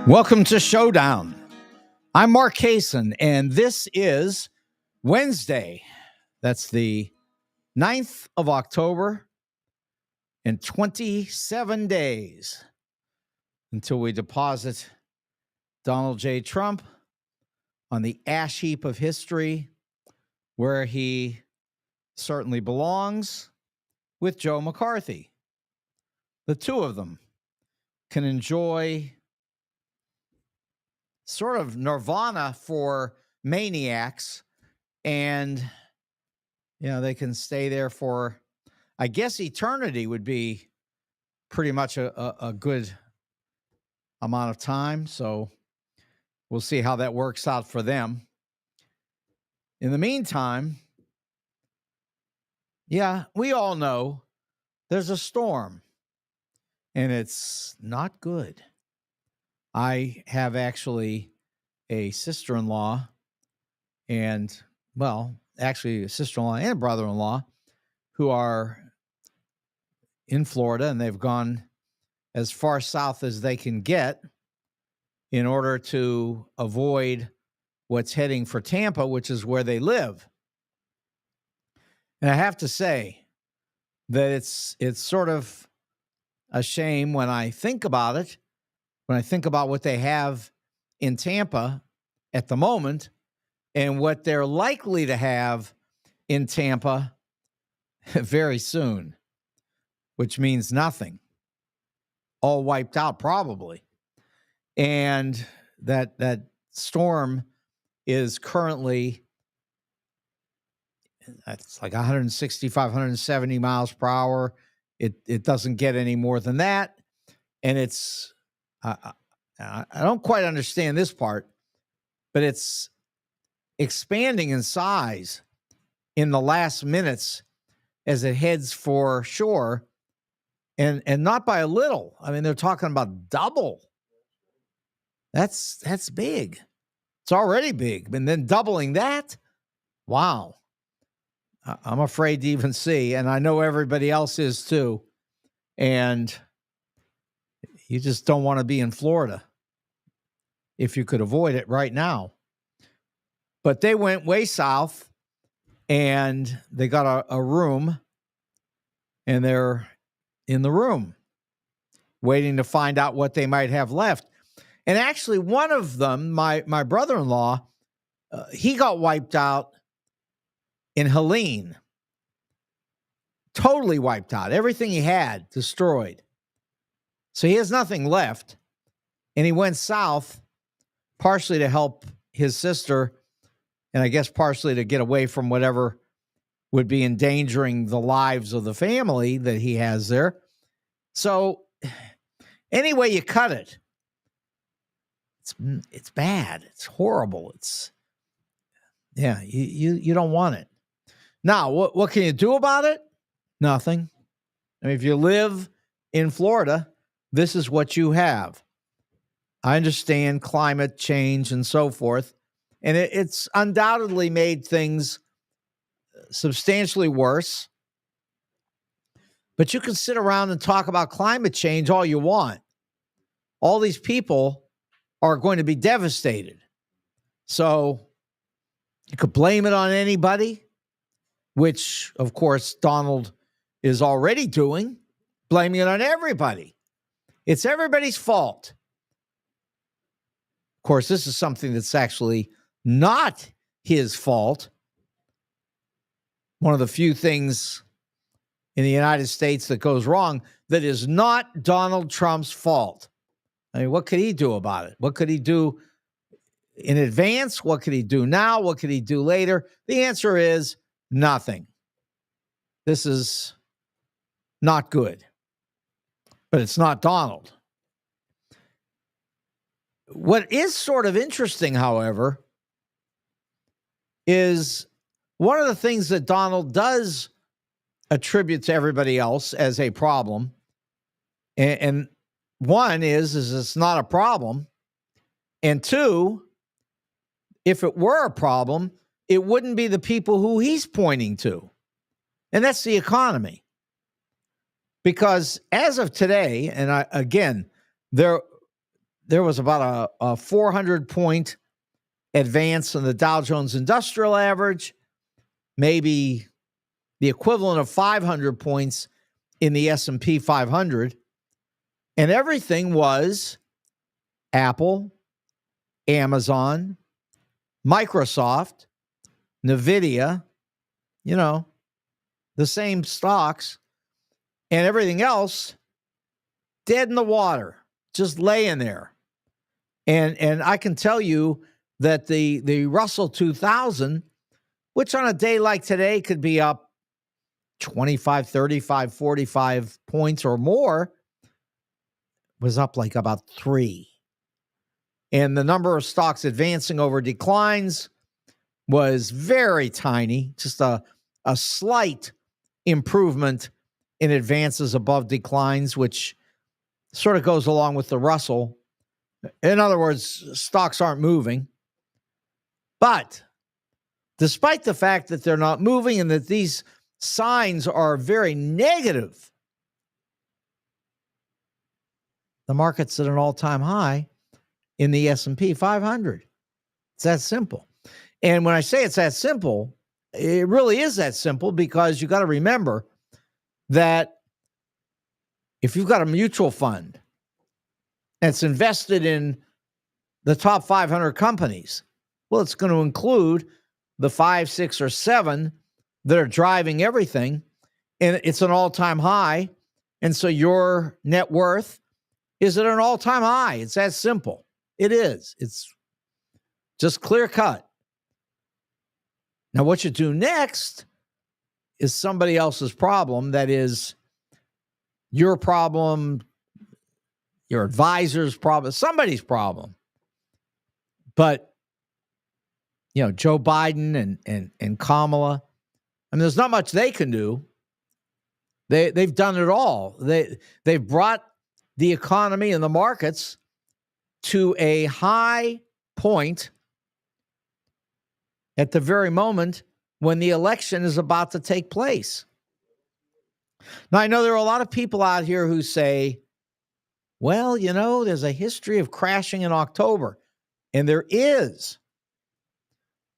Welcome to Showdown. I'm Mark Kaysen, and this is Wednesday. That's the 9th of October, in 27 days until we deposit Donald J. Trump on the ash heap of history, where he certainly belongs, with Joe McCarthy. The two of them can enjoy sort of nirvana for maniacs, and they can stay there for, I guess, eternity would be pretty much a good amount of time. So we'll see how that works out for them. In the meantime, we all know there's a storm, and it's not good. I have actually a sister-in-law and, actually a sister-in-law and a brother-in-law who are in Florida, and they've gone as far south as they can get in order to avoid what's heading for Tampa, which is where they live. And I have to say that it's sort of a shame when I think about it, when I think about what they have in Tampa at the moment and what they're likely to have in Tampa very soon, which means nothing. All wiped out probably. And that storm is currently, it's like 165, 170 miles per hour. It doesn't get any more than that. And it's, I don't quite understand this part, but it's expanding in size in the last minutes as it heads for shore, and not by a little. I mean, they're talking about double. That's big. It's already big, and then doubling that. Wow. I'm afraid to even see, and I know everybody else is too. And you just don't want to be in Florida if you could avoid it right now. But they went way south, and they got a room, and they're in the room waiting to find out what they might have left. And actually, one of them, my brother-in-law, he got wiped out in Helene. Totally wiped out. Everything he had destroyed. So he has nothing left. And he went south partially to help his sister, and I guess partially to get away from whatever would be endangering the lives of the family that he has there. So any way you cut it, it's bad. It's horrible. You don't want it. Now, what can you do about it? Nothing. I mean, if you live in Florida, this is what you have. I understand climate change and so forth, and it's undoubtedly made things substantially worse. But you can sit around and talk about climate change all you want. All these people are going to be devastated. So you could blame it on anybody, which, of course, Donald is already doing, blaming it on everybody. It's everybody's fault. Of course, this is something that's actually not his fault. One of the few things in the United States that goes wrong that is not Donald Trump's fault. I mean, what could he do about it? What could he do in advance? What could he do now? What could he do later? The answer is nothing. This is not good. But it's not Donald. What is sort of interesting, however, is one of the things that Donald does attribute to everybody else as a problem, and one is it's not a problem, and two, if it were a problem, it wouldn't be the people who he's pointing to, and that's the economy. Because as of today, and again, there there was about a 400-point advance in the Dow Jones Industrial Average, maybe the equivalent of 500 points in the S&P 500. And everything was Apple, Amazon, Microsoft, NVIDIA, the same stocks, and everything else dead in the water, just laying there. And I can tell you that the Russell 2000, which on a day like today could be up 25, 35, 45 points or more, was up like about 3. And the number of stocks advancing over declines was very tiny, just a slight improvement in advances above declines, which sort of goes along with the Russell. In other words, stocks aren't moving. But despite the fact that they're not moving and that these signs are very negative, the market's at an all-time high in the S&P 500. It's that simple. And when I say it's that simple, it really is that simple, because you got to remember that if you've got a mutual fund that's invested in the top 500 companies, well, it's going to include the 5, 6, or 7 that are driving everything, and it's an all-time high. And so your net worth is at an all-time high. It's that simple. It is. It's just clear cut. Now, what you do next is somebody else's problem. That is your problem, your advisor's problem, somebody's problem. But, Joe Biden and Kamala, I mean, there's not much they can do. They've done it all. They've brought the economy and the markets to a high point at the very moment when the election is about to take place. Now, I know there are a lot of people out here who say, well, there's a history of crashing in October. And there is.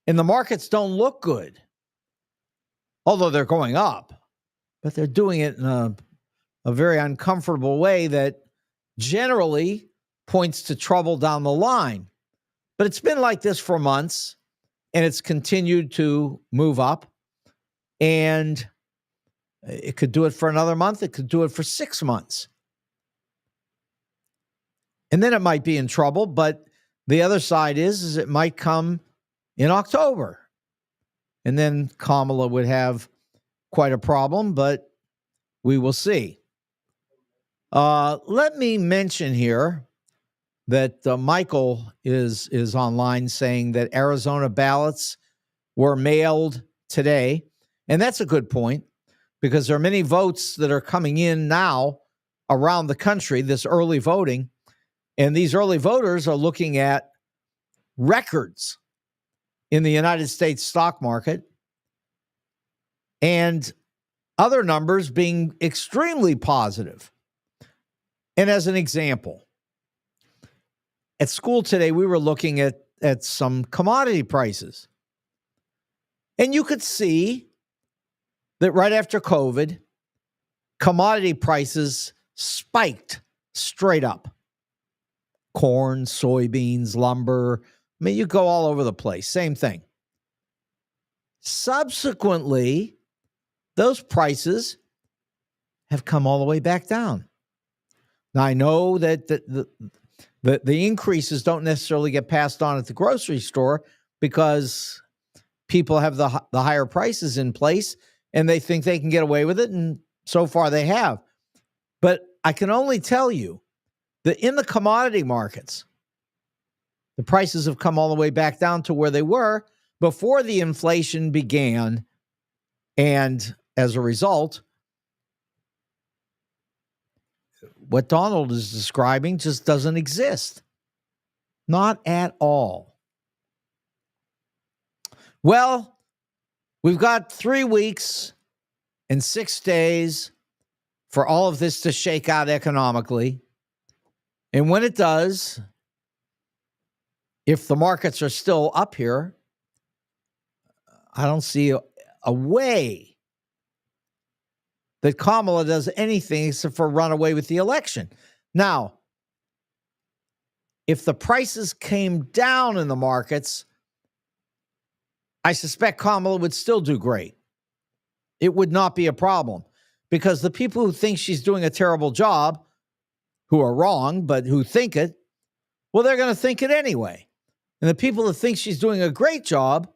And the markets don't look good, although they're going up. But they're doing it in a very uncomfortable way that generally points to trouble down the line. But it's been like this for months, and it's continued to move up. And it could do it for another month. It could do it for 6 months. And then it might be in trouble. But the other side is it might come in October. And then Kamala would have quite a problem, but we will see. Let me mention here that Michael is online saying that Arizona ballots were mailed today. And that's a good point, because there are many votes that are coming in now around the country, this early voting. And these early voters are looking at records in the United States stock market and other numbers being extremely positive. And as an example, at school today, we were looking at some commodity prices. And you could see that right after COVID, commodity prices spiked straight up. Corn, soybeans, lumber. I mean, you go all over the place. Same thing. Subsequently, those prices have come all the way back down. Now, I know that the increases don't necessarily get passed on at the grocery store because people have the higher prices in place and they think they can get away with it, and so far they have. But I can only tell you that in the commodity markets, the prices have come all the way back down to where they were before the inflation began. And as a result, what Donald is describing just doesn't exist. Not at all. Well, we've got 3 weeks and 6 days for all of this to shake out economically. And when it does, if the markets are still up here, I don't see a way that Kamala does anything except for run away with the election. Now, if the prices came down in the markets, I suspect Kamala would still do great. It would not be a problem because the people who think she's doing a terrible job, who are wrong, but who think it, well, they're going to think it anyway. And the people that think she's doing a great job,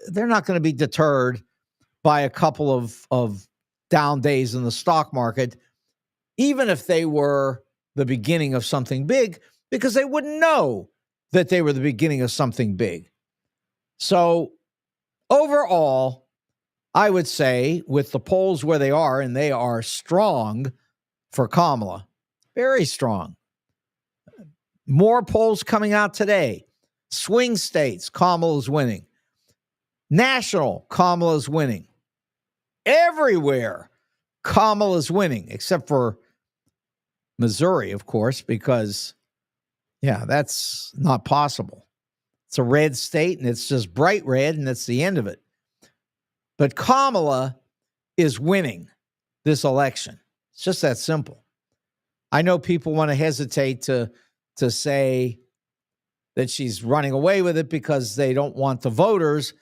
they're not going to be deterred by a couple of down days in the stock market, even if they were the beginning of something big, because they wouldn't know that they were the beginning of something big. So overall, I would say with the polls where they are, and they are strong for Kamala, very strong. More polls coming out today. Swing states, Kamala's winning. National, Kamala's winning. Everywhere, Kamala's winning, except for Missouri, of course, because, yeah, that's not possible. It's a red state, and it's just bright red, and that's the end of it. But Kamala is winning this election. It's just that simple. I know people want to hesitate to say that she's running away with it because they don't want the voters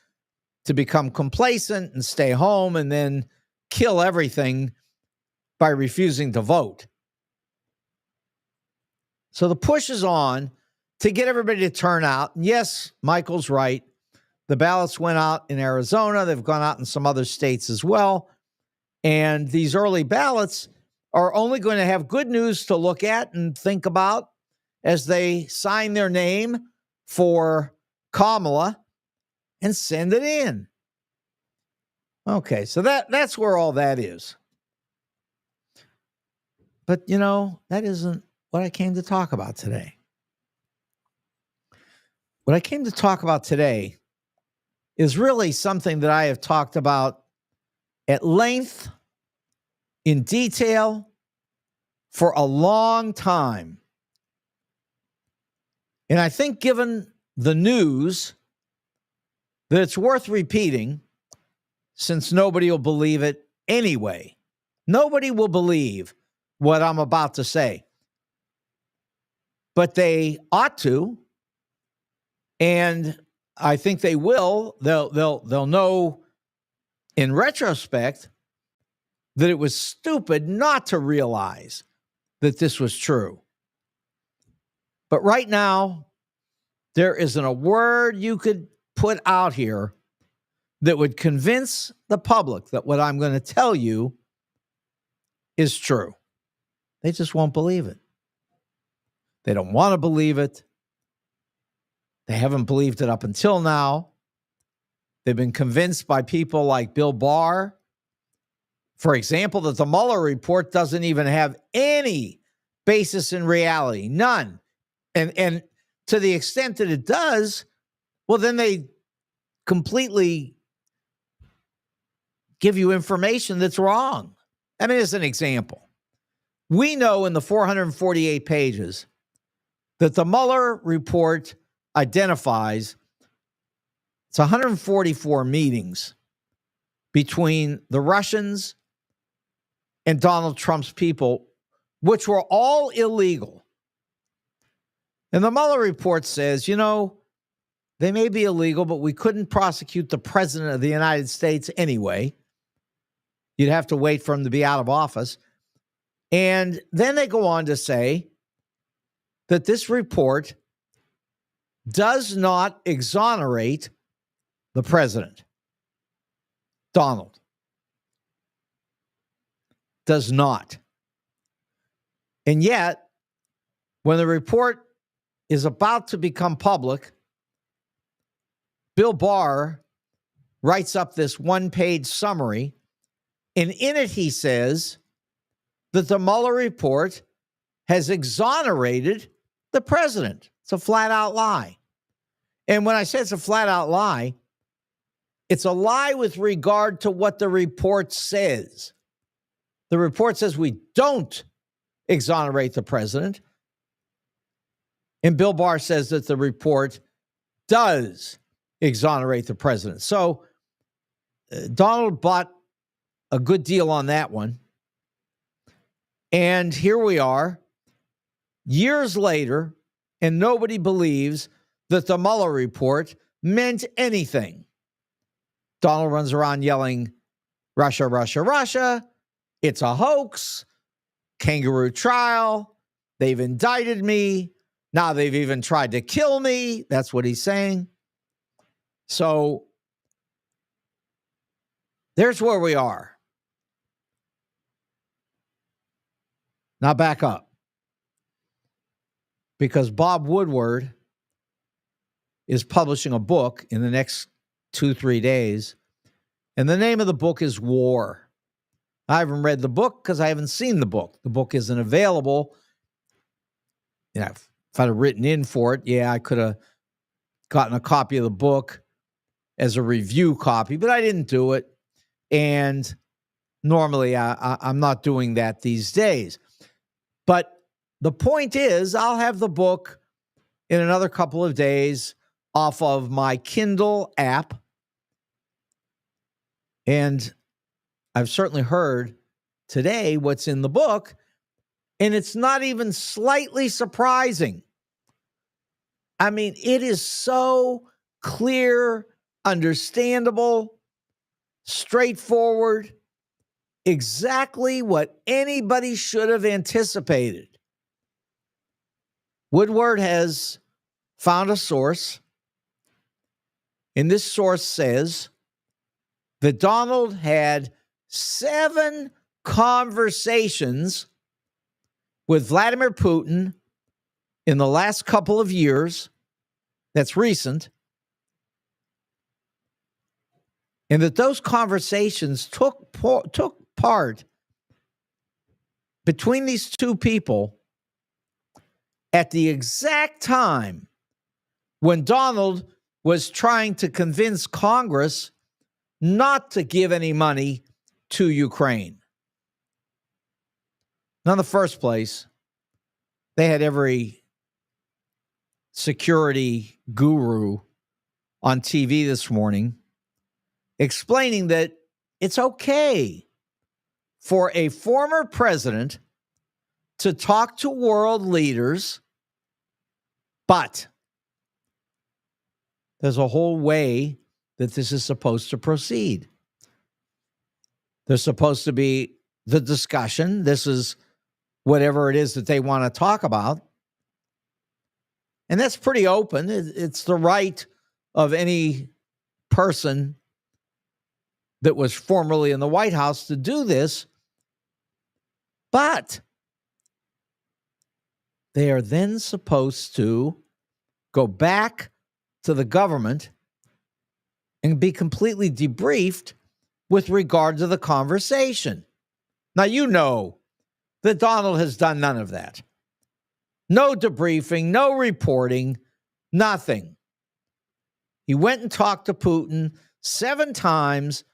to become complacent and stay home and then kill everything by refusing to vote. So the push is on to get everybody to turn out. And yes, Michael's right. The ballots went out in Arizona. They've gone out in some other states as well. And these early ballots are only going to have good news to look at and think about as they sign their name for Kamala and send it in. Okay, so that's where all that is. But, that isn't what I came to talk about today. What I came to talk about today is really something that I have talked about at length, in detail, for a long time. And I think given the news that it's worth repeating, since nobody will believe it anyway. Nobody will believe what I'm about to say. But they ought to, and I think they will. They'll know in retrospect that it was stupid not to realize that this was true. But right now, there isn't a word you could put out here that would convince the public that what I'm going to tell you is true. They just won't believe it. They don't want to believe it. They haven't believed it up until now. They've been convinced by people like Bill Barr, for example, that the Mueller report doesn't even have any basis in reality, none. And to the extent that it does, well, then they completely give you information that's wrong. I mean, as an example, we know in the 448 pages that the Mueller report identifies it's 144 meetings between the Russians and Donald Trump's people, which were all illegal. And the Mueller report says, they may be illegal, but we couldn't prosecute the president of the United States anyway. You'd have to wait for him to be out of office. And then they go on to say that this report does not exonerate the president. Donald. Does not. And yet, when the report is about to become public, Bill Barr writes up this one-page summary, and in it he says that the Mueller report has exonerated the president. It's a flat-out lie. And when I say it's a flat-out lie, it's a lie with regard to what the report says. The report says we don't exonerate the president. And Bill Barr says that the report does exonerate the president. So Donald bought a good deal on that one. And here we are, years later, and nobody believes that the Mueller report meant anything. Donald runs around yelling, Russia, Russia, Russia. It's a hoax. Kangaroo trial. They've indicted me. Now they've even tried to kill me. That's what he's saying. So there's where we are. Now back up. Because Bob Woodward is publishing a book in the next 2-3 days. And the name of the book is War. I haven't read the book because I haven't seen the book. The book isn't available. You know, if I'd have written in for it, yeah, I could have gotten a copy of the book as a review copy, but I didn't do it. And normally I'm not doing that these days. But the point is, I'll have the book in another couple of days off of my Kindle app. And I've certainly heard today what's in the book, and it's not even slightly surprising. I mean, it is so clear, understandable, straightforward, exactly what anybody should have anticipated. Woodward has found a source, and this source says that Donald had 7 conversations with Vladimir Putin in the last couple of years. That's recent. And that those conversations took part between these two people at the exact time when Donald was trying to convince Congress not to give any money to Ukraine. Now, in the first place, they had every security guru on TV this morning explaining that it's okay for a former president to talk to world leaders, but there's a whole way that this is supposed to proceed. There's supposed to be the discussion. This is whatever it is that they want to talk about. And that's pretty open. It's the right of any person that was formerly in the White House to do this. But they are then supposed to go back to the government and be completely debriefed with regard to the conversation. Now, you know that Donald has done none of that. No debriefing, no reporting, nothing. He went and talked to Putin 7 times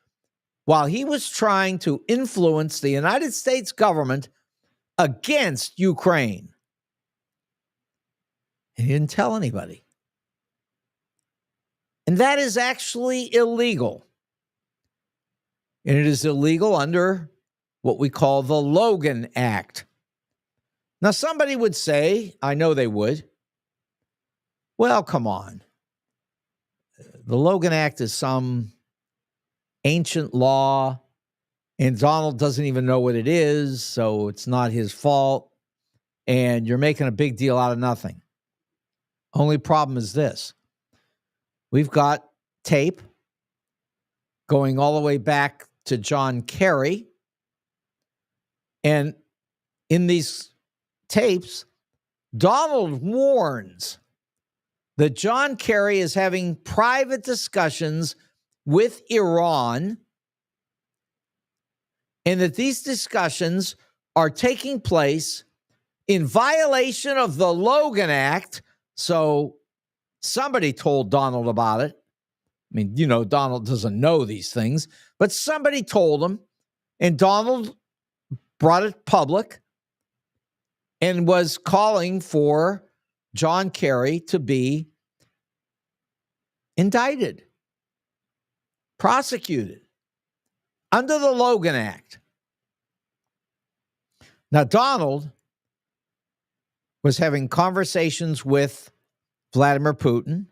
while he was trying to influence the United States government against Ukraine. He didn't tell anybody. And that is actually illegal. And it is illegal under what we call the Logan Act. Now, somebody would say, I know they would, well, come on. The Logan Act is some ancient law, and Donald doesn't even know what it is, so it's not his fault, and you're making a big deal out of nothing. Only problem is this. We've got tape going all the way back to John Kerry, and in these tapes, Donald warns that John Kerry is having private discussions with Iran, and that these discussions are taking place in violation of the Logan Act. So somebody told Donald about it. I mean, you know, Donald doesn't know these things, but somebody told him, and Donald brought it public and was calling for John Kerry to be indicted, prosecuted under the Logan Act. Now, Donald was having conversations with Vladimir Putin.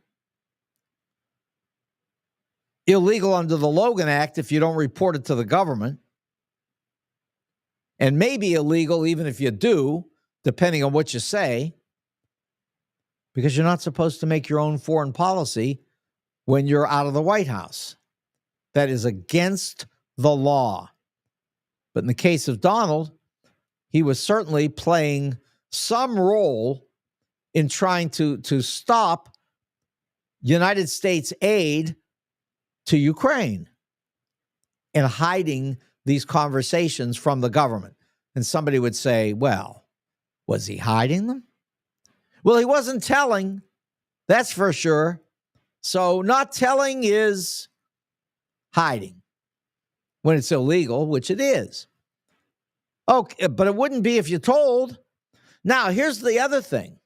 Illegal under the Logan Act if you don't report it to the government. And maybe illegal even if you do, depending on what you say, because you're not supposed to make your own foreign policy when you're out of the White House. That is against the law. But in the case of Donald, he was certainly playing some role in trying to stop United States aid to Ukraine and hiding these conversations from the government. And somebody would say, well, was he hiding them? Well, he wasn't telling, that's for sure. So not telling is hiding when it's illegal, which it is. Okay, but it wouldn't be if you told. Now, here's the other thing.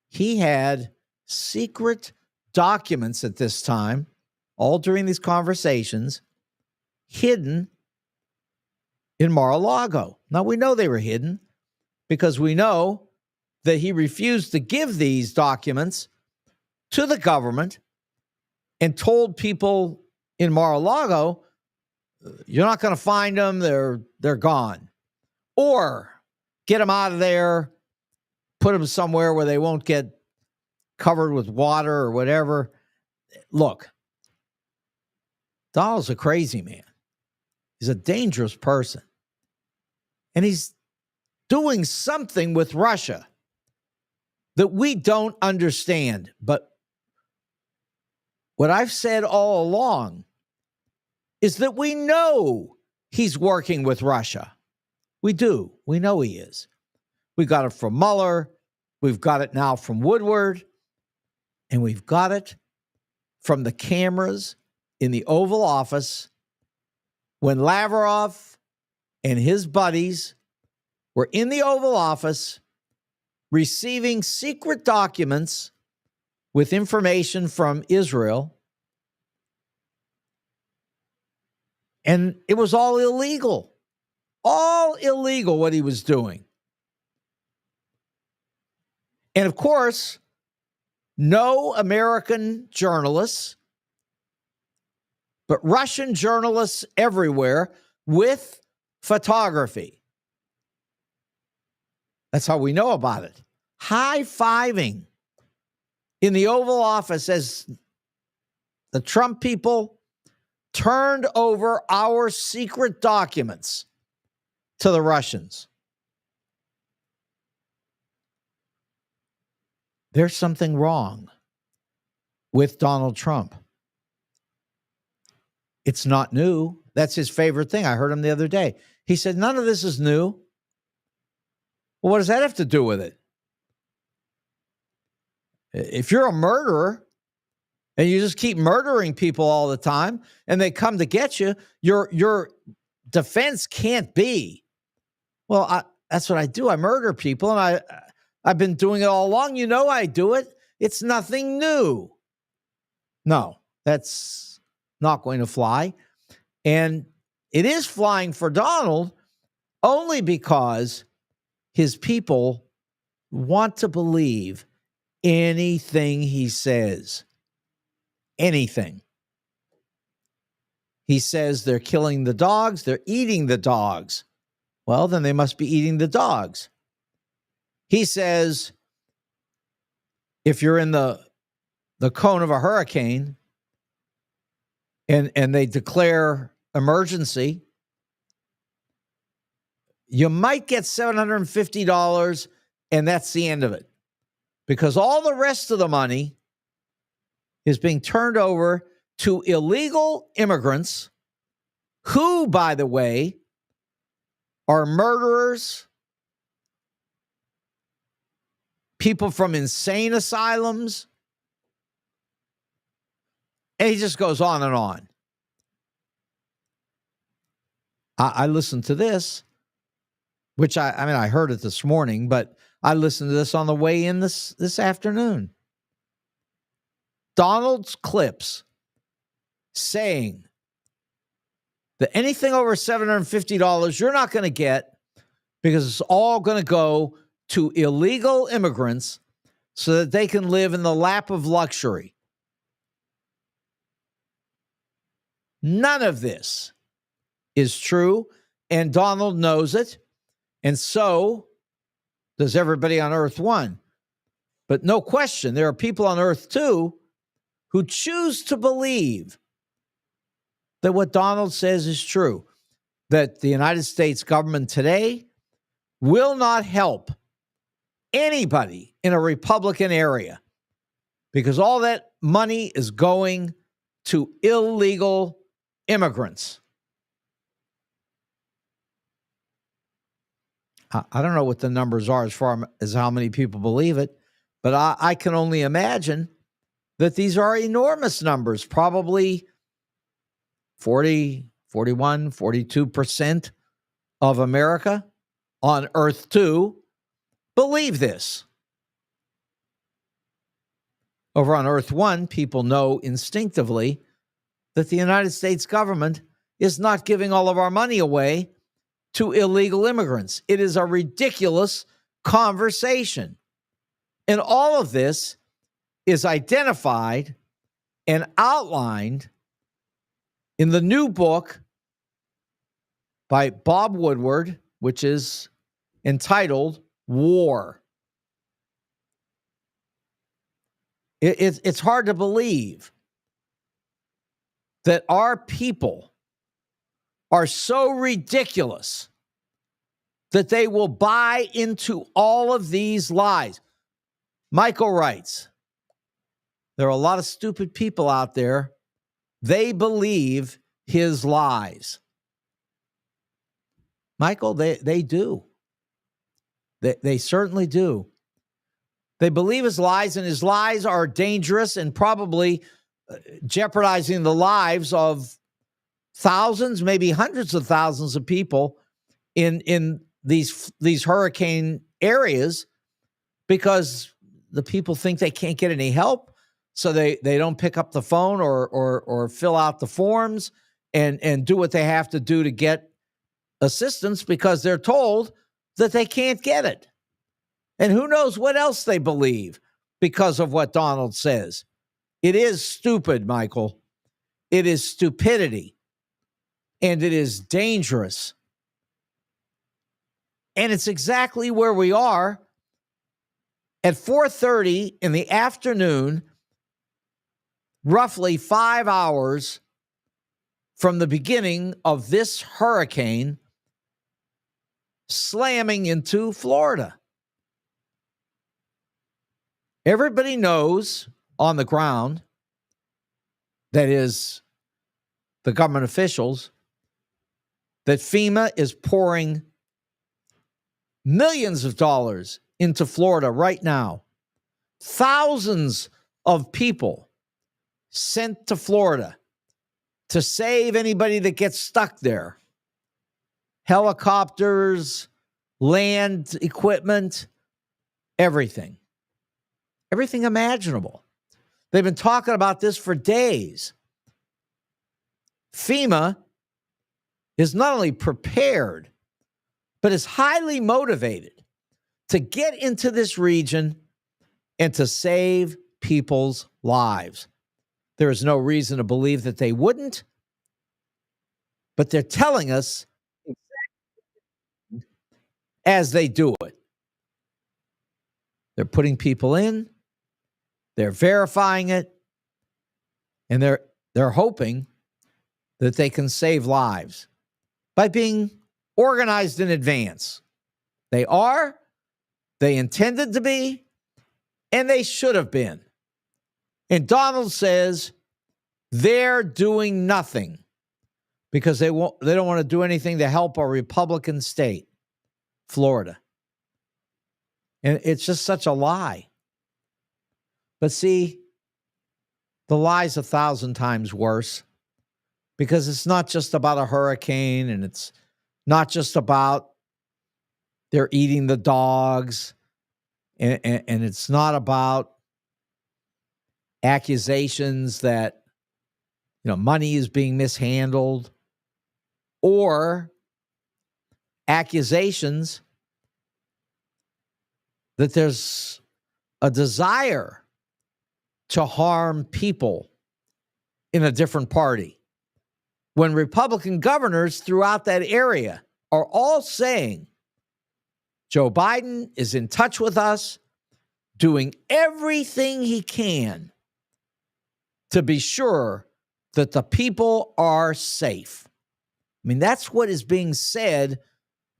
He had secret documents at this time, all during these conversations, hidden in Mar-a-Lago. Now, we know they were hidden because we know that he refused to give these documents to the government and told people in Mar-a-Lago, you're not going to find them, they're gone. Or get them out of there, put them somewhere where they won't get covered with water or whatever. Look, Donald's a crazy man. He's a dangerous person. And he's doing something with Russia that we don't understand. But what I've said all along is that we know he's working with Russia. We do. We know he is. We got it from Mueller. We've got it now from Woodward. And we've got it from the cameras in the Oval Office when Lavrov and his buddies were in the Oval Office receiving secret documents with information from Israel. And it was all illegal what he was doing. And of course, no American journalists, but Russian journalists everywhere with photography. That's how we know about it. High-fiving in the Oval Office as the Trump people turned over our secret documents to the Russians. There's something wrong with Donald Trump. It's not new. That's his favorite thing. I heard him the other day. He said, none of this is new. Well, what does that have to do with it? If you're a murderer and you just keep murdering people all the time and they come to get you, your defense can't be, well, that's what I do. I murder people, and I've been doing it all along. You know I do it. It's nothing new. No, that's not going to fly. And it is flying for Donald only because his people want to believe anything he says. Anything. He says they're killing the dogs, they're eating the dogs. Well, then they must be eating the dogs. He says if you're in the cone of a hurricane and they declare emergency, you might get $750, and that's the end of it. Because all the rest of the money is being turned over to illegal immigrants who, by the way, are murderers, people from insane asylums. And he just goes on and on. I listened to this, which I heard it this morning, but I listened to this on the way in this afternoon. Donald's clips saying that anything over $750 you're not going to get because it's all going to go to illegal immigrants so that they can live in the lap of luxury. None of this is true, and Donald knows it, and so does everybody on Earth 1. But no question, there are people on Earth 2 who choose to believe that what Donald says is true, that the United States government today will not help anybody in a Republican area because all that money is going to illegal immigrants. I don't know what the numbers are as far as how many people believe it, but I can only imagine that these are enormous numbers, probably 40, 41, 42% of America on Earth 2 believe this. Over on Earth 1, people know instinctively that the United States government is not giving all of our money away to illegal immigrants. It is a ridiculous conversation. And all of this is identified and outlined in the new book by Bob Woodward, which is entitled War. It's hard to believe that our people are so ridiculous that they will buy into all of these lies. Michael writes, there are a lot of stupid people out there. They believe his lies. Michael, they do. They certainly do. They believe his lies, and his lies are dangerous and probably jeopardizing the lives of thousands, maybe hundreds of thousands of people in these hurricane areas because the people think they can't get any help, so they don't pick up the phone or fill out the forms and do what they have to do to get assistance because they're told that they can't get it. And who knows what else they believe because of what Donald says. It is stupid, Michael. It is stupidity. And it is dangerous. And it's exactly where we are at 4:30 in the afternoon, roughly 5 hours from the beginning of this hurricane slamming into Florida. Everybody knows on the ground, that is, the government officials, that FEMA is pouring millions of dollars into Florida right now. Thousands of people sent to Florida to save anybody that gets stuck there. Helicopters, land equipment, everything. Everything imaginable. They've been talking about this for days. FEMA is not only prepared, but is highly motivated to get into this region and to save people's lives. There is no reason to believe that they wouldn't, but they're telling us exactly as they do it. They're putting people in, they're verifying it, and they're hoping that they can save lives by being organized in advance. They are, they intended to be, and they should have been. And Donald says they're doing nothing because they don't want to do anything to help a Republican state, Florida. And it's just such a lie. But see, the lie's 1,000 times worse because it's not just about a hurricane and it's not just about they're eating the dogs and it's not about accusations that, money is being mishandled, or accusations that there's a desire to harm people in a different party, when Republican governors throughout that area are all saying Joe Biden is in touch with us, doing everything he can to be sure that the people are safe. I mean, that's what is being said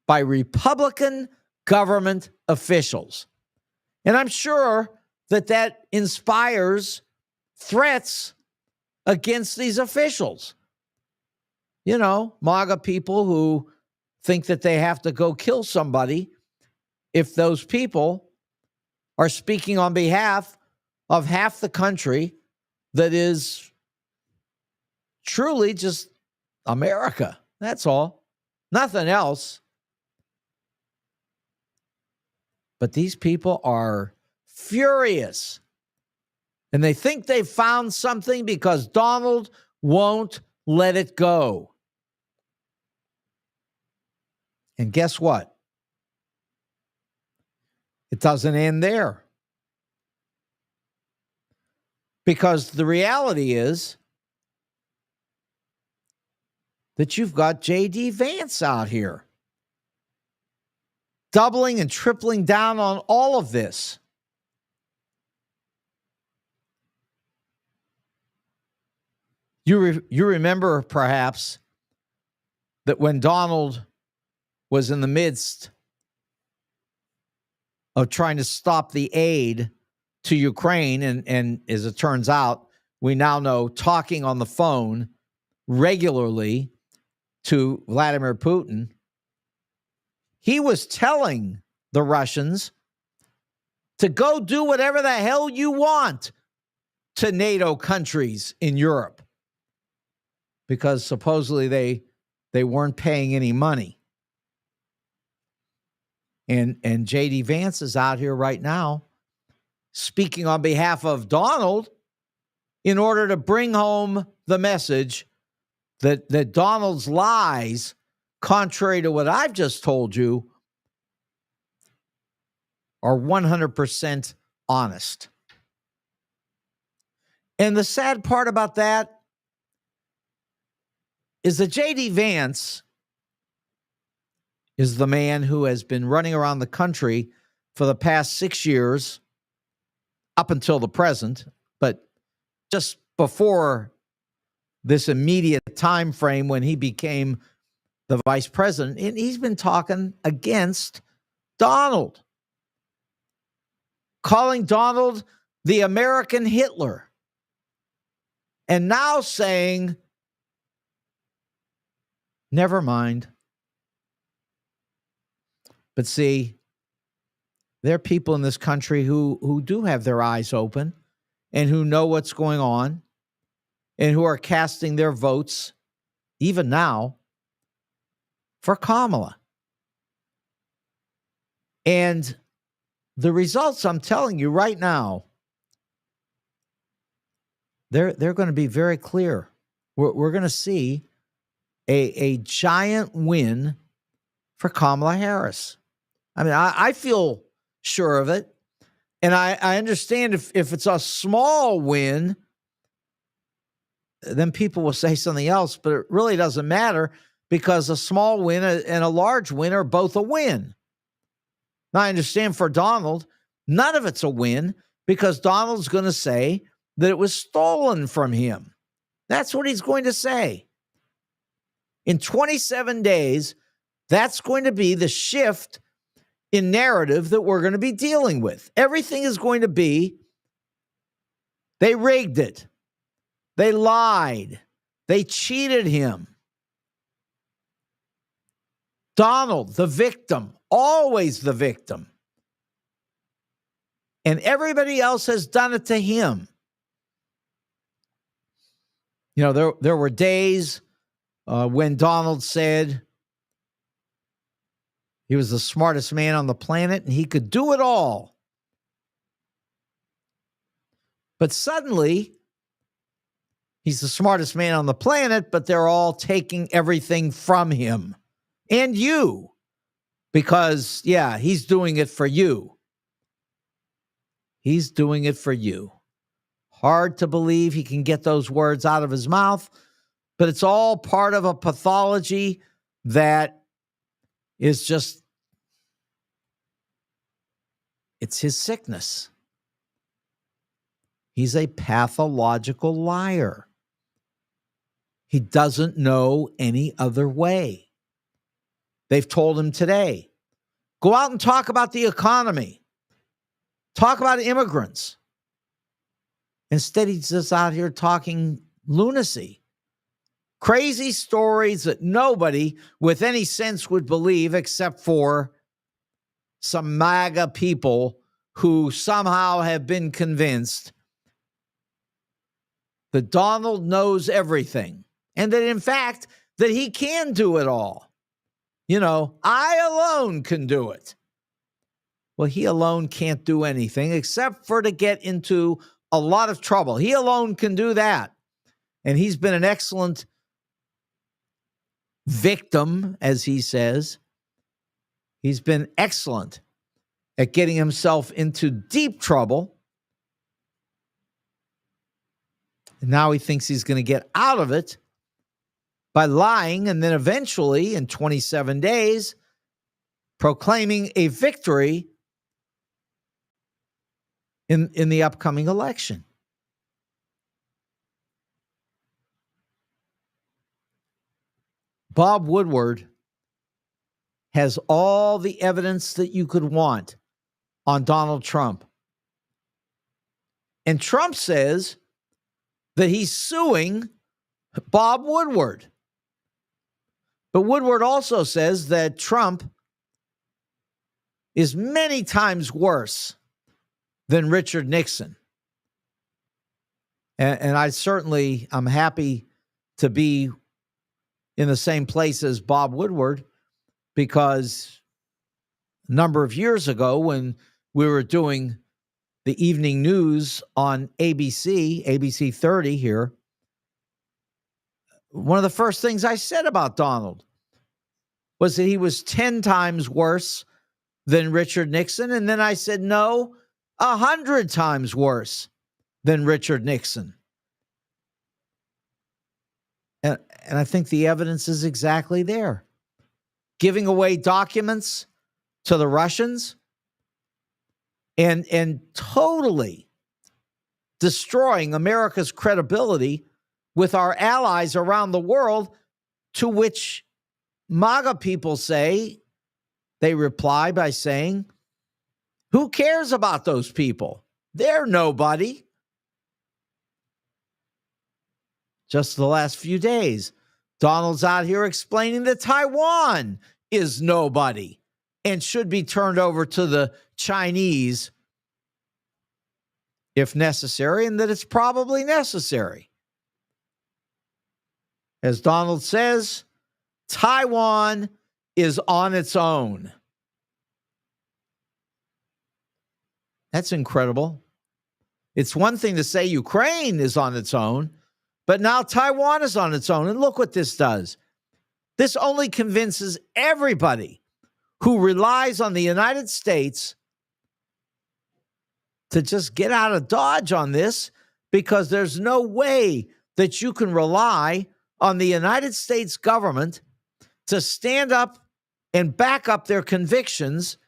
by Republican government officials. And I'm sure that that inspires threats against these officials. MAGA people who think that they have to go kill somebody if those people are speaking on behalf of half the country that is truly just America. That's all. Nothing else. But these people are furious. And they think they've found something because Donald won't let it go. And guess what? It doesn't end there. Because the reality is that you've got J.D. Vance out here doubling and tripling down on all of this. You remember perhaps that when Donald was in the midst of trying to stop the aid to Ukraine, and as it turns out, we now know, talking on the phone regularly to Vladimir Putin, he was telling the Russians to go do whatever the hell you want to NATO countries in Europe, because supposedly they weren't paying any money. And J.D. Vance is out here right now speaking on behalf of Donald in order to bring home the message that Donald's lies, contrary to what I've just told you, are 100% honest. And the sad part about that is that J.D. Vance is the man who has been running around the country for the past 6 years, up until the present, but just before this immediate time frame when he became the vice president, and he's been talking against Donald, calling Donald the American Hitler, and now saying, never mind. But see, there are people in this country who do have their eyes open and who know what's going on and who are casting their votes, even now, for Kamala. And the results, I'm telling you right now, they're going to be very clear. We're going to see a giant win for Kamala Harris. I mean, I feel sure of it. And I understand if it's a small win, then people will say something else, but it really doesn't matter, because a small win and a large win are both a win. Now, I understand for Donald, none of it's a win, because Donald's going to say that it was stolen from him. That's what he's going to say. In 27 days, that's going to be the shift in narrative that we're going to be dealing with. Everything is going to be, they rigged it. They lied. They cheated him. Donald, the victim, always the victim. And everybody else has done it to him. You know, there were days when Donald said he was the smartest man on the planet and he could do it all. But suddenly, he's the smartest man on the planet, but they're all taking everything from him and you because, yeah, he's doing it for you. He's doing it for you. Hard to believe he can get those words out of his mouth, but it's all part of a pathology that is just, it's his sickness. He's a pathological liar. He doesn't know any other way. They've told him today, go out and talk about the economy. Talk about immigrants. Instead, he's just out here talking lunacy. Crazy stories that nobody with any sense would believe except for some MAGA people who somehow have been convinced that Donald knows everything and that, in fact, that he can do it all. You know, I alone can do it. Well, he alone can't do anything except for to get into a lot of trouble. He alone can do that. And he's been an excellent victim, as he says. He's been excellent at getting himself into deep trouble. And now he thinks he's going to get out of it by lying and then eventually, in 27 days, proclaiming a victory in the upcoming election. Bob Woodward has all the evidence that you could want on Donald Trump. And Trump says that he's suing Bob Woodward. But Woodward also says that Trump is many times worse than Richard Nixon. And I'm happy to be in the same place as Bob Woodward, because a number of years ago when we were doing the evening news on ABC 30 here, one of the first things I said about Donald was that he was 10 times worse than Richard Nixon. And then I said, no, 100 times worse than Richard Nixon. And I think the evidence is exactly there. Giving away documents to the Russians and totally destroying America's credibility with our allies around the world, to which MAGA people say, they reply by saying, who cares about those people? They're nobody. Just the last few days, Donald's out here explaining that Taiwan is nobody and should be turned over to the Chinese if necessary, and that it's probably necessary. As Donald says, Taiwan is on its own. That's incredible. It's one thing to say Ukraine is on its own, but now Taiwan is on its own. And look what this does. This only convinces everybody who relies on the United States to just get out of Dodge on this, because there's no way that you can rely on the United States government to stand up and back up their convictions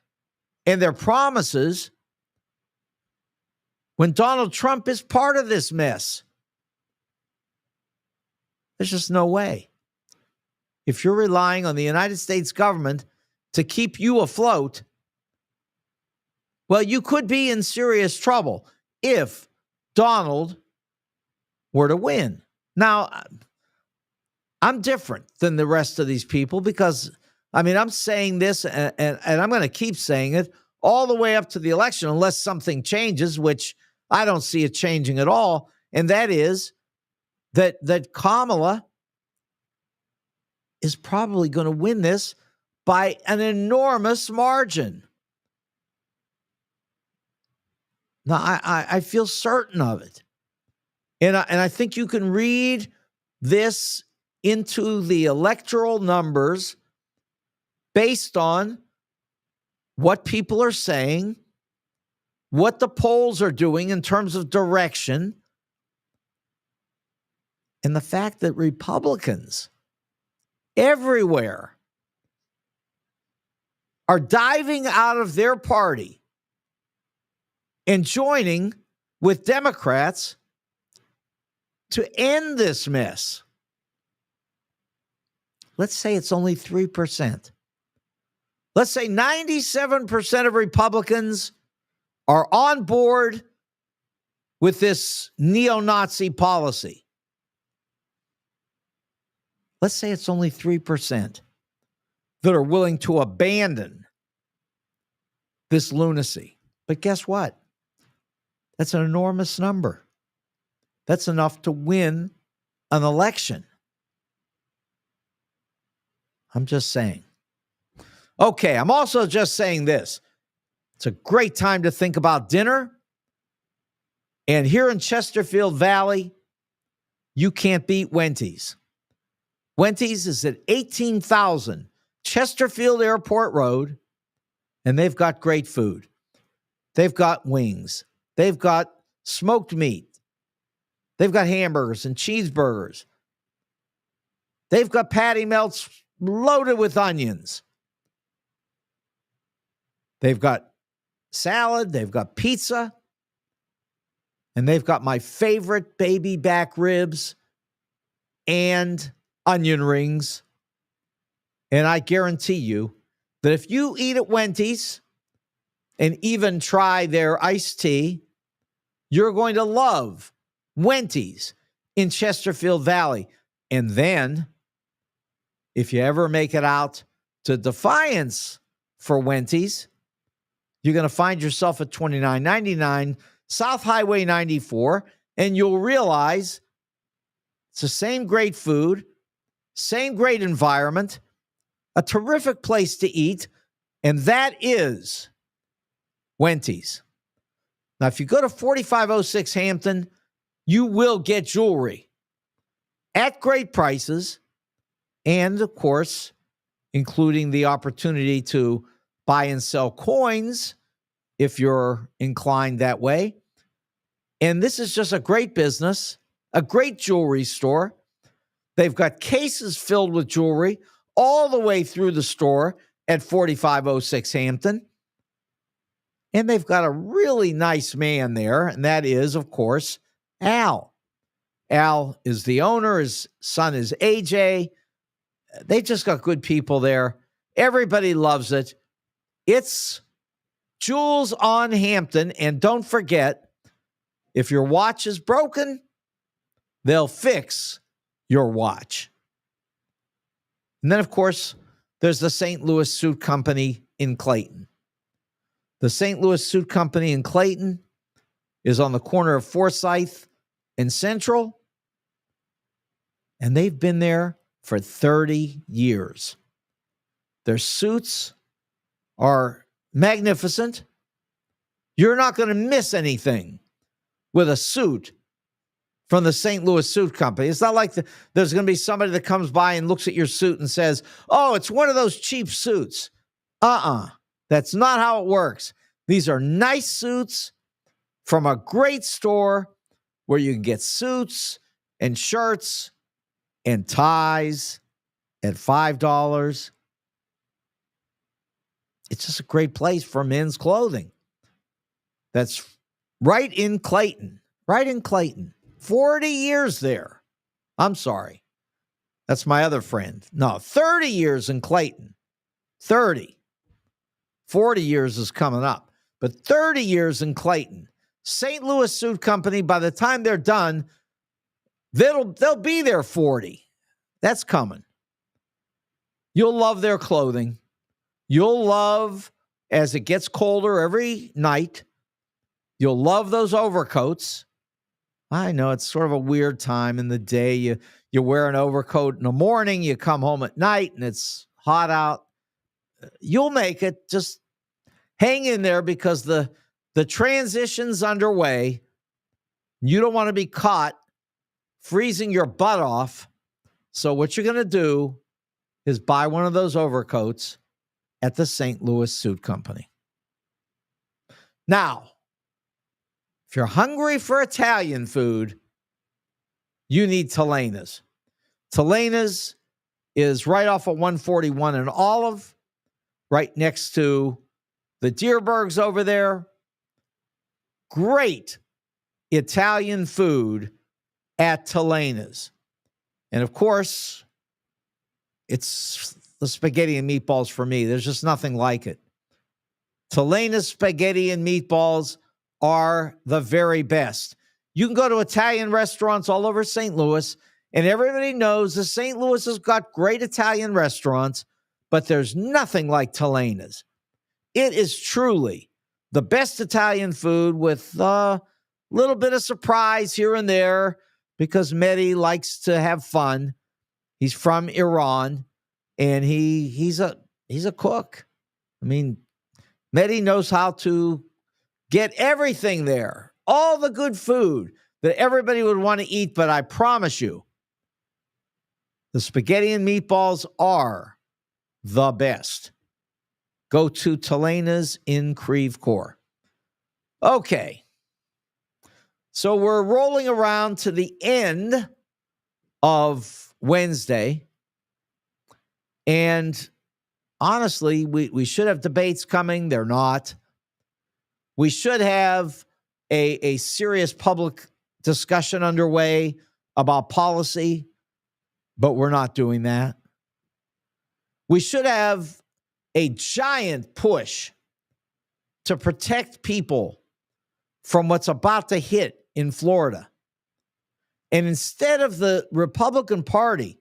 and their promises when Donald Trump is part of this mess. There's just no way. If you're relying on the United States government to keep you afloat, well, you could be in serious trouble if Donald were to win. Now, I'm different than the rest of these people because, I'm saying this and I'm going to keep saying it all the way up to the election unless something changes, which I don't see it changing at all. And that is that Kamala is probably going to win this by an enormous margin. No, I feel certain of it. And I think you can read this into the electoral numbers based on what people are saying, what the polls are doing in terms of direction, and the fact that Republicans everywhere are diving out of their party and joining with Democrats to end this mess. Let's say it's only 3%. Let's say 97% of Republicans are on board with this neo-Nazi policy. Let's say it's only 3% that are willing to abandon this lunacy. But guess what? That's an enormous number. That's enough to win an election. I'm just saying. Okay, I'm also just saying this. It's a great time to think about dinner. And here in Chesterfield Valley, you can't beat Wendy's. Wendy's is at 18,000 Chesterfield Airport Road, and they've got great food. They've got wings. They've got smoked meat. They've got hamburgers and cheeseburgers. They've got patty melts loaded with onions. They've got salad. They've got pizza. And they've got my favorite baby back ribs and onion rings. And I guarantee you that if you eat at Wendy's and even try their iced tea, you're going to love Wendy's in Chesterfield Valley. And then, if you ever make it out to Defiance for Wendy's, you're going to find yourself at $29.99 South Highway 94, and you'll realize it's the same great food, same great environment, a terrific place to eat, and that is Wendy's. Now, if you go to 4506 Hampton, you will get jewelry at great prices and, of course, including the opportunity to buy and sell coins if you're inclined that way. And this is just a great business, a great jewelry store. They've got cases filled with jewelry all the way through the store at 4506 Hampton. And they've got a really nice man there, and that is, of course, Al. Al is the owner. His son is AJ. They just got good people there. Everybody loves it. It's Jewels on Hampton. And don't forget, if your watch is broken, they'll fix your watch. And then, of course, there's the St. Louis Suit Company in Clayton. The St. Louis Suit Company in Clayton is on the corner of Forsyth and Central, and they've been there for 30 years. Their suits are magnificent. You're not going to miss anything with a suit from the St. Louis Suit Company. It's not like there's going to be somebody that comes by and looks at your suit and says, oh, it's one of those cheap suits. That's not how it works. These are nice suits from a great store where you can get suits and shirts and ties at $5. It's just a great place for men's clothing. That's right in Clayton. 40 years there. I'm sorry. That's my other friend. No, 30 years in Clayton. 30. 40 years is coming up. But 30 years in Clayton. St. Louis Suit Company, by the time they're done, they'll be there 40. That's coming. You'll love their clothing. You'll love, as it gets colder every night, you'll love those overcoats. I know it's sort of a weird time in the day. You wear an overcoat in the morning, you come home at night, and it's hot out. You'll make it. Just hang in there because the The transition's underway. You don't want to be caught freezing your butt off. So what you're going to do is buy one of those overcoats at the St. Louis Suit Company. Now, if you're hungry for Italian food, you need Telena's. Telena's is right off of 141 in Olive, right next to the Deerbergs over there. Great Italian food at Telena's. And of course, it's the spaghetti and meatballs for me. There's just nothing like it. Telena's spaghetti and meatballs are the very best. You can go to Italian restaurants all over St. Louis, and everybody knows that St. Louis has got great Italian restaurants, but there's nothing like Telena's. It is truly the best Italian food with a little bit of surprise here and there because Mehdi likes to have fun. He's from Iran, and he's a cook. I mean, Mehdi knows how to get everything there, all the good food that everybody would want to eat, but I promise you, the spaghetti and meatballs are the best. Go to Telena's in Creve Coeur. Okay. So we're rolling around to the end of Wednesday. And honestly, we should have debates coming. They're not. We should have a serious public discussion underway about policy, but we're not doing that. We should have a giant push to protect people from what's about to hit in Florida. And instead of the Republican Party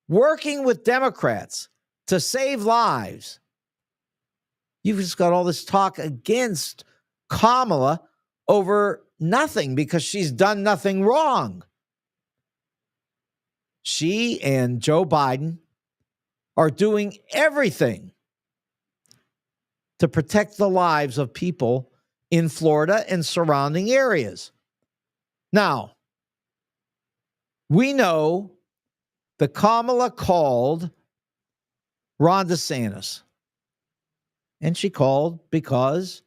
working with Democrats to save lives, you've just got all this talk against Kamala over nothing because she's done nothing wrong. She and Joe Biden are doing everything to protect the lives of people in Florida and surrounding areas. Now, we know that Kamala called Ron DeSantis. And she called because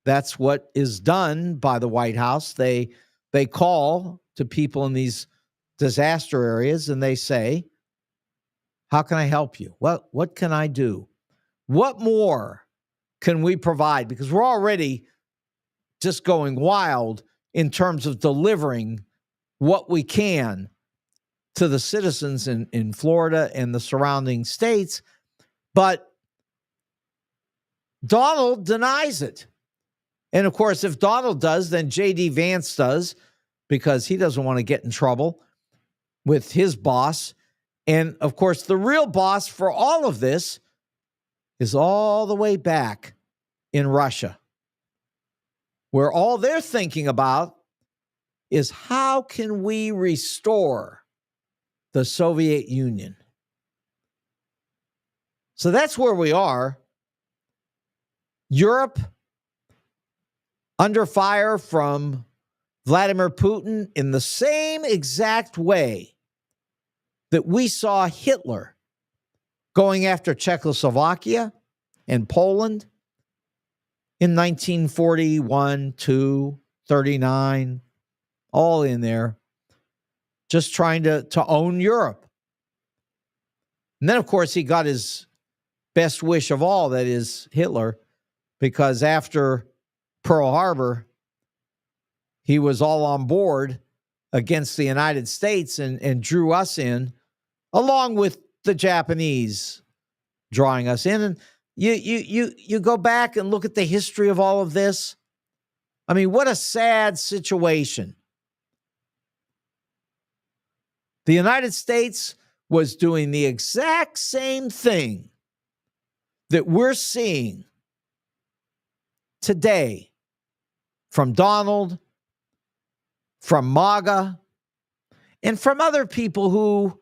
that's what is done by the White House. They call to people in these disaster areas and they say, how can I help you? What can I do? What more can we provide? Because we're already just going wild in terms of delivering what we can to the citizens in Florida and the surrounding states. But Donald denies it. And of course, if Donald does, then J.D. Vance does, because he doesn't want to get in trouble with his boss. And of course, the real boss for all of this is all the way back in Russia, where all they're thinking about is how can we restore the Soviet Union? So that's where we are. Europe under fire from Vladimir Putin in the same exact way that we saw Hitler going after Czechoslovakia and Poland in 1941, 2, 39, all in there, just trying to own Europe. And then, of course, he got his best wish of all, that is Hitler, because after Pearl Harbor, he was all on board against the United States and drew us in, along with the Japanese drawing us in. And you go back and look at the history of all of this. I mean, what a sad situation. The United States was doing the exact same thing that we're seeing today from Donald, from MAGA, and from other people who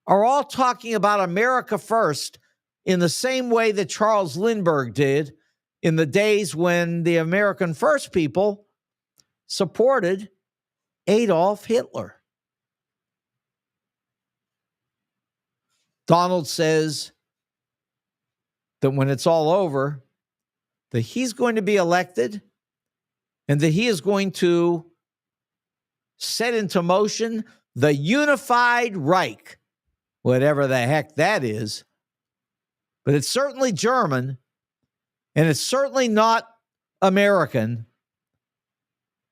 are all talking about America first in the same way that Charles Lindbergh did in the days when the American First people supported Adolf Hitler. Donald says that when it's all over, that he's going to be elected and that he is going to set into motion the unified Reich, whatever the heck that is. But it's certainly German, and it's certainly not American,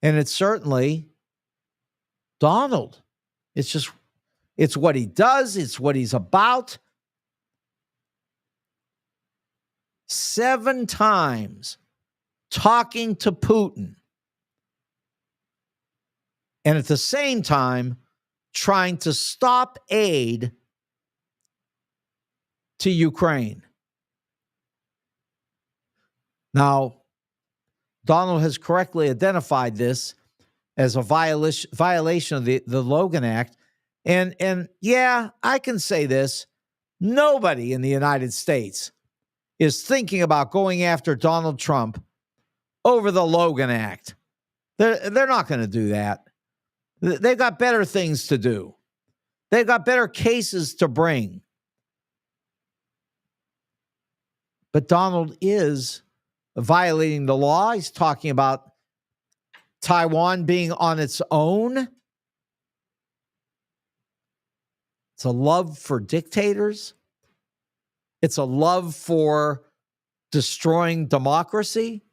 and it's certainly Donald. It's what he does. It's what he's about. 7 times talking to Putin, and at the same time trying to stop aid to Ukraine. Now, Donald has correctly identified this as a violation of the Logan Act. And yeah, I can say this. Nobody in the United States is thinking about going after Donald Trump over the Logan Act. They're not going to do that. They've got better things to do. They've got better cases to bring. But Donald is violating the law. He's talking about Taiwan being on its own. It's a love for dictators. It's a love for destroying democracy.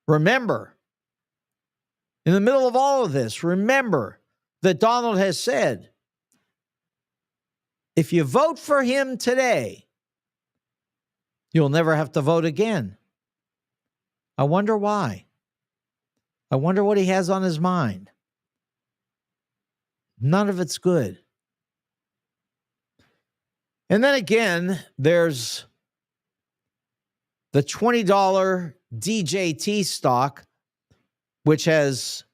Remember, in the middle of all of this, remember that Donald has said, if you vote for him today, you'll never have to vote again. I wonder why. I wonder what he has on his mind. None of it's good. And then again, there's the $20 DJT stock, which has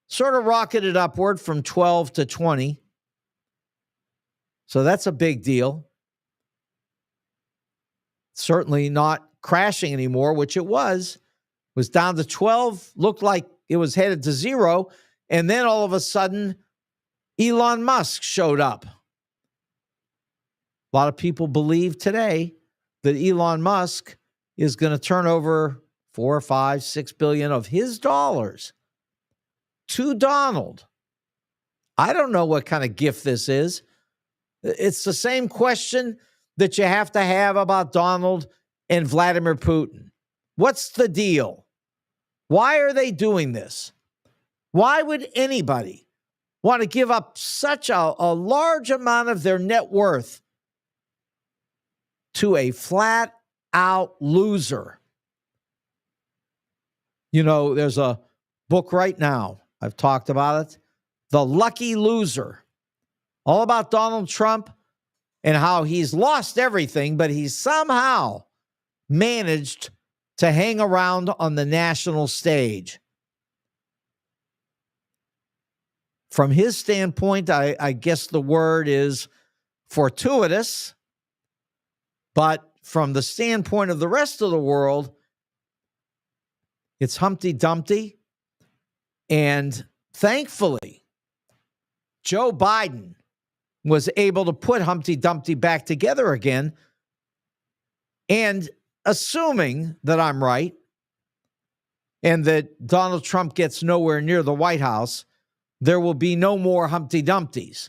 sort of rocketed upward from 12 to 20. So that's a big deal. Certainly not crashing anymore, which it was down to 12, looked like it was headed to 0. And then all of a sudden, Elon Musk showed up. A lot of people believe today that Elon Musk is going to turn over 4, 5, 6 billion of his dollars to Donald. I don't know what kind of gift this is. It's the same question that you have to have about Donald and Vladimir Putin. What's the deal? Why are they doing this? Why would anybody want to give up such a large amount of their net worth to a flat-out loser? You know, there's a book right now, I've talked about it, The Lucky Loser, all about Donald Trump and how he's lost everything, but he's somehow managed to hang around on the national stage. From his standpoint, I guess the word is fortuitous, but from the standpoint of the rest of the world, it's Humpty Dumpty. And thankfully, Joe Biden was able to put Humpty Dumpty back together again. And assuming that I'm right and that Donald Trump gets nowhere near the White House, there will be no more Humpty Dumptys.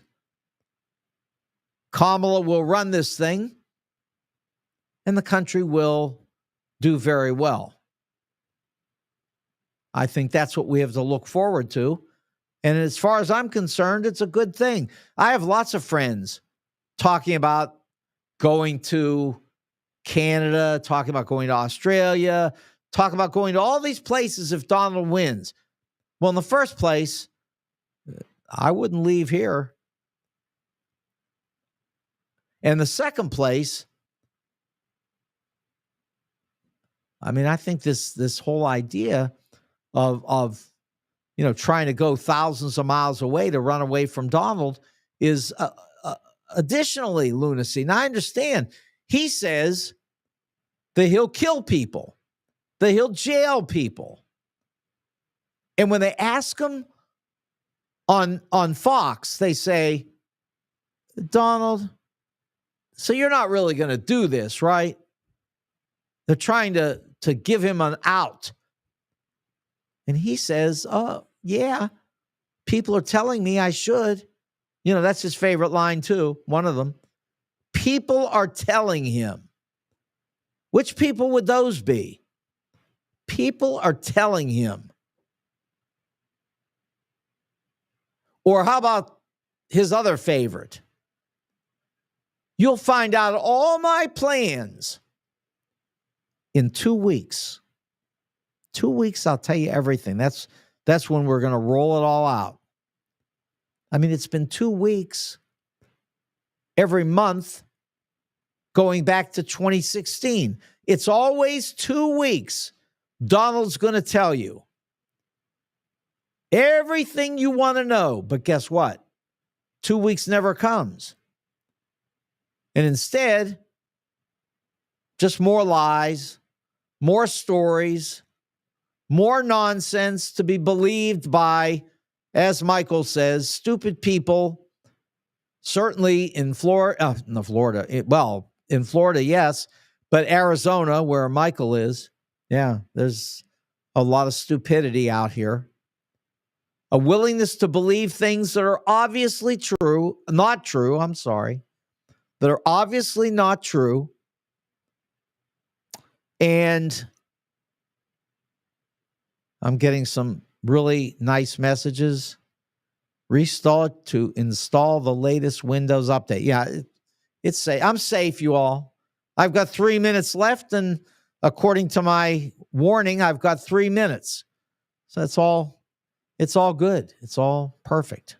Kamala will run this thing, and the country will do very well. I think that's what we have to look forward to. And as far as I'm concerned, it's a good thing. I have lots of friends talking about going to Canada, talking about going to Australia, talking about going to all these places if Donald wins. Well, in the first place, I wouldn't leave here. And the second place, I mean, I think this whole idea of trying to go thousands of miles away to run away from Donald is additionally lunacy. Now, I understand. He says that he'll kill people, that he'll jail people. And when they ask him on Fox, they say, Donald, so you're not really going to do this, right? They're trying to give him an out. And he says, oh, yeah, people are telling me I should. You know, that's his favorite line too, one of them. People are telling him. Which people would those be? People are telling him. Or how about his other favorite? You'll find out all my plans in 2 weeks. 2 weeks, I'll tell you everything. That's when we're going to roll it all out. I mean, it's been 2 weeks every month going back to 2016. It's always 2 weeks. Donald's going to tell you everything you want to know. But guess what? 2 weeks never comes. And instead, just more lies, more stories, more nonsense to be believed by, as Michael says, stupid people. Certainly in Florida, in Florida, yes, but Arizona, where Michael is, yeah, there's a lot of stupidity out here. A willingness to believe things that are obviously not true, that are obviously not true. And I'm getting some really nice messages. Restart to install the latest Windows update. Yeah, it's safe. I'm safe, you all. I've got 3 minutes left, and according to my warning, I've got 3 minutes. So it's all good. It's all perfect.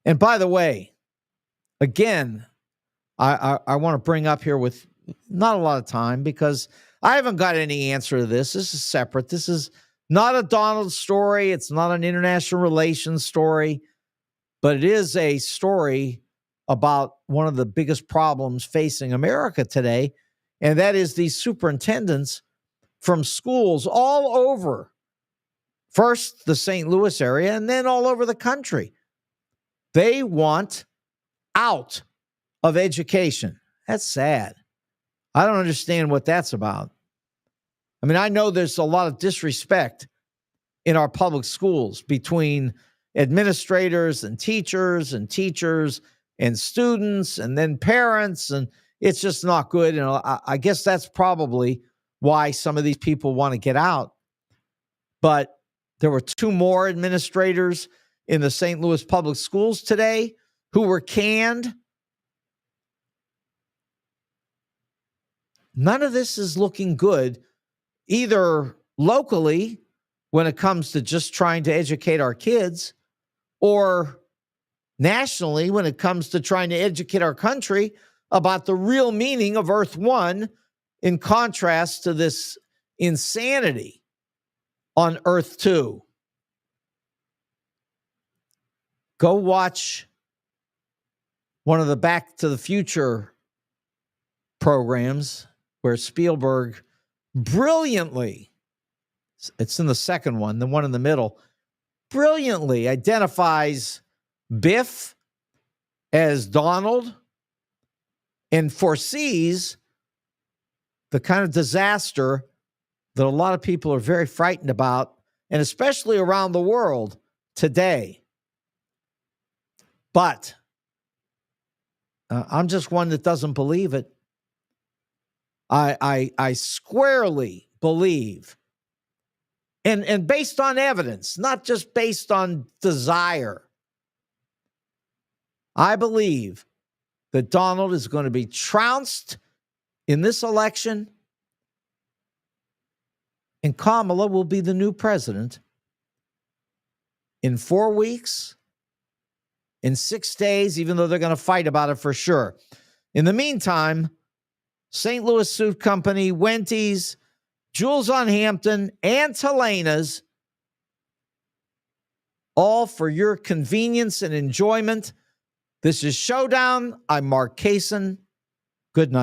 And by the way, again, I want to bring up here with not a lot of time because I haven't got any answer to this. This is separate. This is not a Donald story. It's not an international relations story, but it is a story about one of the biggest problems facing America today, and that is these superintendents from schools all over, first the St. Louis area and then all over the country. They want out of education. That's sad. I don't understand what that's about. I mean, I know there's a lot of disrespect in our public schools between administrators and teachers and students and then parents, and it's just not good. And I guess that's probably why some of these people want to get out. But there were 2 more administrators in the St. Louis public schools today who were canned. None of this is looking good, either locally when it comes to just trying to educate our kids, or nationally when it comes to trying to educate our country about the real meaning of Earth One, in contrast to this insanity on Earth Two. Go watch one of the Back to the Future programs where Spielberg brilliantly, it's in the second one, the one in the middle, brilliantly identifies Biff as Donald and foresees the kind of disaster that a lot of people are very frightened about, and especially around the world today. But I'm just one that doesn't believe it. I squarely believe, and based on evidence, not just based on desire, I believe that Donald is going to be trounced in this election, and Kamala will be the new president in 4 weeks, in 6 days, even though they're going to fight about it for sure. In the meantime, St. Louis Suit Company, Wenty's, Jules on Hampton, and Helena's, all for your convenience and enjoyment. This is Showdown. I'm Mark Kaysen. Good night.